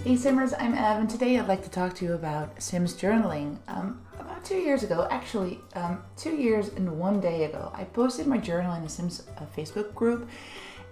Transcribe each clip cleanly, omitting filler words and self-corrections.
Hey Simmers, I'm Ev, and today I'd like to talk to you about Sims journaling. About 2 years ago, actually 2 years and 1 day ago, I posted my journal in a Sims Facebook group,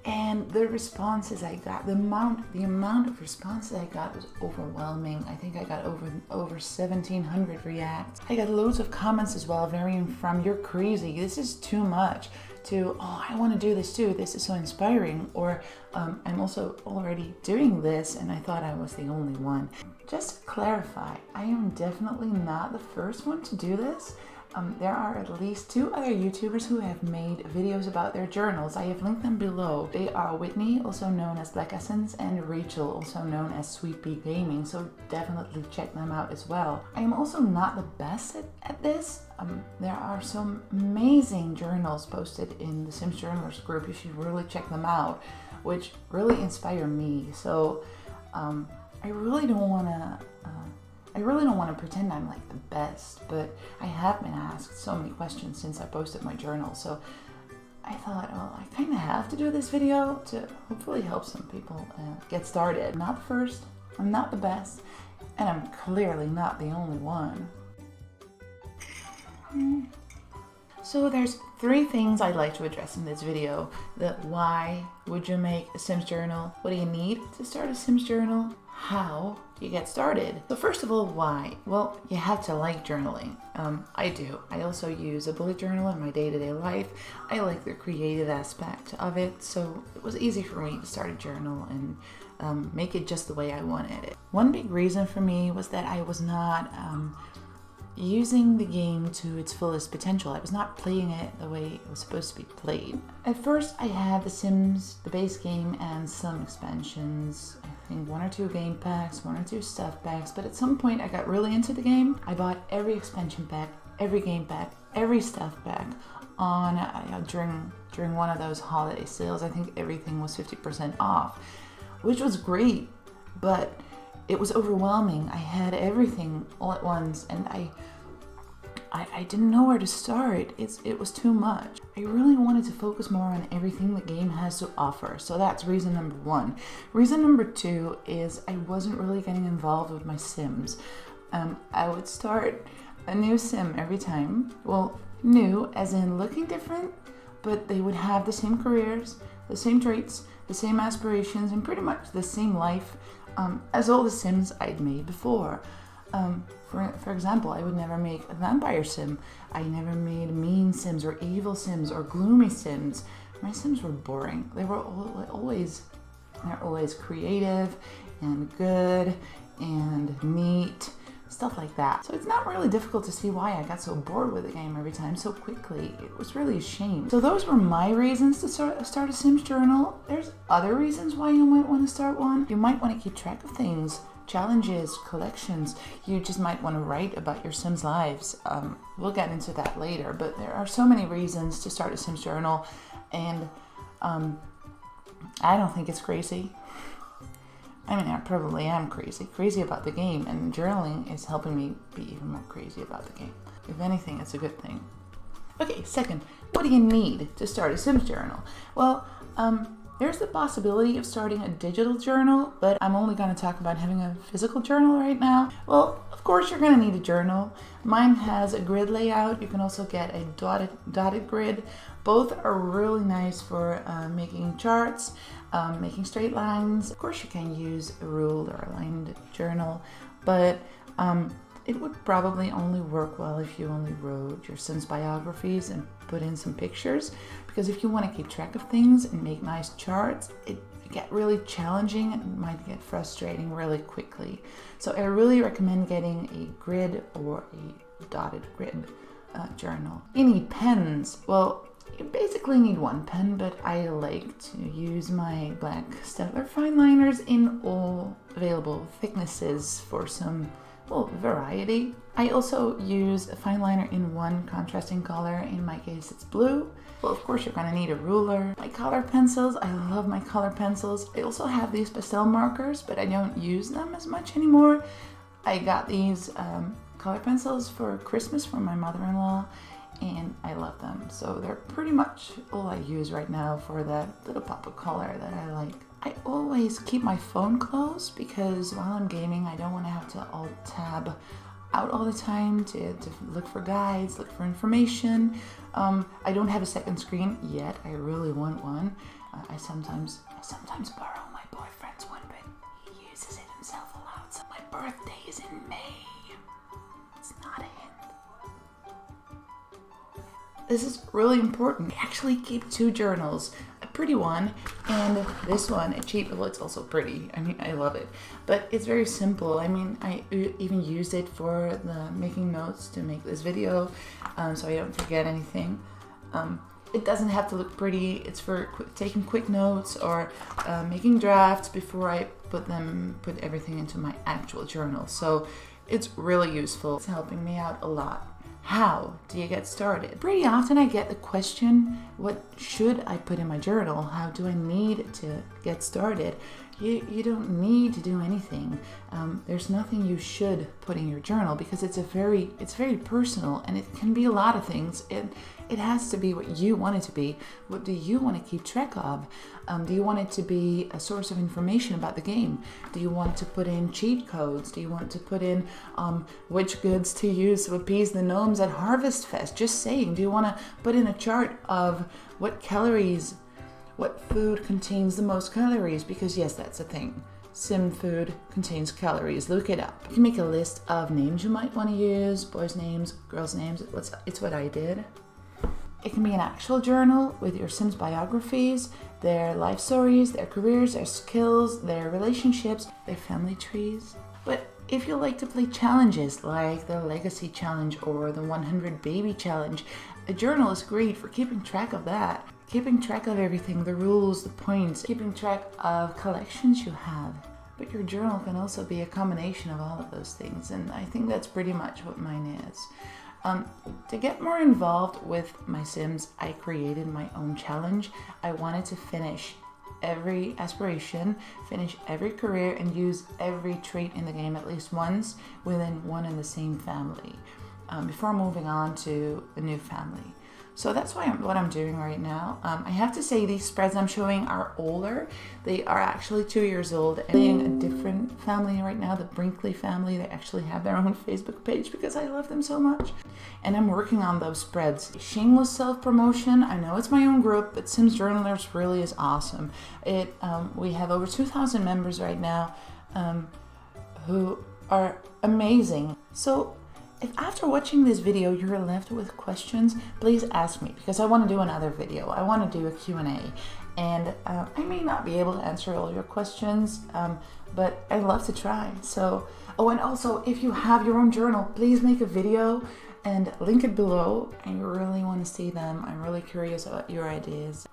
and the responses I got, the amount of responses I got was overwhelming. I think I got over 1,700 reacts. I got loads of comments as well, varying from "you're crazy," "this is too much," to "oh, I want to do this too, this is so inspiring," or "I'm also already doing this and I thought I was the only one." Just to clarify, I am definitely not the first one to do this. There are at least 2 other YouTubers who have made videos about their journals. I have linked them below. They are Whitney, also known as Black Essence, and Rachel, also known as Sweet Pea Gaming, so definitely check them out as well. I am also not the best at this. There are some amazing journals posted in the Sims Journalers group. You should really check them out, which really inspire me. So I really don't want to pretend I'm like the best, but I have been asked so many questions since I posted my journal, so I thought, well, I kind of have to do this video to hopefully help some people get started. I'm not the first, I'm not the best, and I'm clearly not the only one. So there's 3 things I'd like to address in this video. The why would you make a Sims journal? What do you need to start a Sims journal? How do you get started? So first of all, why? Well, you have to like journaling. I do. I also use a bullet journal in my day-to-day life. I like the creative aspect of it, so it was easy for me to start a journal and make it just the way I wanted it. One big reason for me was that I was not using the game to its fullest potential. I was not playing it the way it was supposed to be played. At first, I had The Sims, the base game, and some expansions. I think 1 or 2 game packs, 1 or 2 stuff packs, but at some point I got really into the game. I bought every expansion pack, every game pack, every stuff pack on during one of those holiday sales. I think everything was 50% off, which was great, but it was overwhelming. I had everything all at once, and I didn't know where to start. It was too much. I really wanted to focus more on everything the game has to offer. So that's reason number 1. Reason number 2 is I wasn't really getting involved with my Sims. I would start a new Sim every time. Well, new as in looking different, but they would have the same careers, the same traits, the same aspirations, and pretty much the same life as all the Sims I'd made before. For example, I would never make a vampire Sim. I never made mean Sims or evil Sims or gloomy Sims. My Sims were boring. They're always creative and good and neat, stuff like that. So it's not really difficult to see why I got so bored with the game every time so quickly. It was really a shame. So those were my reasons to start a Sims journal. There's other reasons why you might want to start one. You might want to keep track of things, challenges, collections. You just might want to write about your Sims lives. We'll get into that later, but there are so many reasons to start a Sims journal, and I don't think it's crazy. I mean, I probably am crazy about the game, and journaling is helping me be even more crazy about the game. If anything, it's a good thing. Okay, second, what do you need to start a Sims journal? Well, there's the possibility of starting a digital journal, but I'm only going to talk about having a physical journal right now. Well, of course you're going to need a journal. Mine has a grid layout. You can also get a dotted grid. Both are really nice for making charts, making straight lines. Of course you can use a ruled or aligned journal, but it would probably only work well if you only wrote your Sims biographies and put in some pictures, because if you want to keep track of things and make nice charts, it get really challenging and might get frustrating really quickly. So I really recommend getting a grid or a dotted grid journal. You need pens. Well, you basically need 1 pen, but I like to use my black Staedtler fine liners in all available thicknesses for some, well, variety. I also use a fine liner in 1 contrasting color. In my case, it's blue. Well, of course, you're going to need a ruler. My color pencils, I love my color pencils. I also have these pastel markers, but I don't use them as much anymore. I got these color pencils for Christmas from my mother-in-law, and I love them. So they're pretty much all I use right now for that little pop of color that I like. I always keep my phone close because while I'm gaming, I don't want to have to alt-tab out all the time to look for guides, look for information. I don't have a second screen yet. I really want one. I sometimes borrow my boyfriend's one, but he uses it himself a lot. So my birthday is in May. It's not a hint. This is really important. I actually keep 2 journals. A pretty one and this one, a cheap. Well, it's also pretty. I mean, I love it, but it's very simple. I mean, I even used it for the making notes to make this video, so I don't forget anything. It doesn't have to look pretty. It's for taking quick notes or making drafts before I put everything into my actual journal. So it's really useful. It's helping me out a lot. How do you get started? Pretty often I get the question, what should I put in my journal? How do I need to get started? You don't need to do anything. There's nothing you should put in your journal because it's very personal, and it can be a lot of things. It has to be what you want it to be. What do you want to keep track of? Do you want it to be a source of information about the game? Do you want to put in cheat codes? Do you want to put in which goods to use to appease the gnomes at Harvest Fest? Just saying. Do you want to put in a chart of what food contains the most calories? Because yes, that's a thing. Sim food contains calories. Look it up. You can make a list of names you might want to use, boys' names, girls' names. It's what I did. It can be an actual journal with your Sims biographies, their life stories, their careers, their skills, their relationships, their family trees. But if you like to play challenges like the Legacy Challenge or the 100 Baby Challenge, a journal is great for keeping track of that. Keeping track of everything, the rules, the points, keeping track of collections you have. But your journal can also be a combination of all of those things, and I think that's pretty much what mine is. To get more involved with my Sims, I created my own challenge. I wanted to finish every aspiration, finish every career, and use every trait in the game at least once within one and the same family before moving on to a new family. So that's what I'm doing right now. I have to say these spreads I'm showing are older. They are actually 2 years old. And in a different family right now, the Brinkley family. They actually have their own Facebook page because I love them so much. And I'm working on those spreads. Shameless self-promotion. I know it's my own group, but Sims Journalers really is awesome. We have over 2,000 members right now who are amazing. So if after watching this video you're left with questions, please ask me because I want to do another video. I want to do a Q&A, and I may not be able to answer all your questions, but I'd love to try. So, and also if you have your own journal, please make a video and link it below. I really want to see them. I'm really curious about your ideas.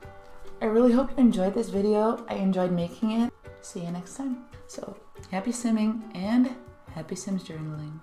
I really hope you enjoyed this video. I enjoyed making it. See you next time. So, happy simming and happy Sims journaling.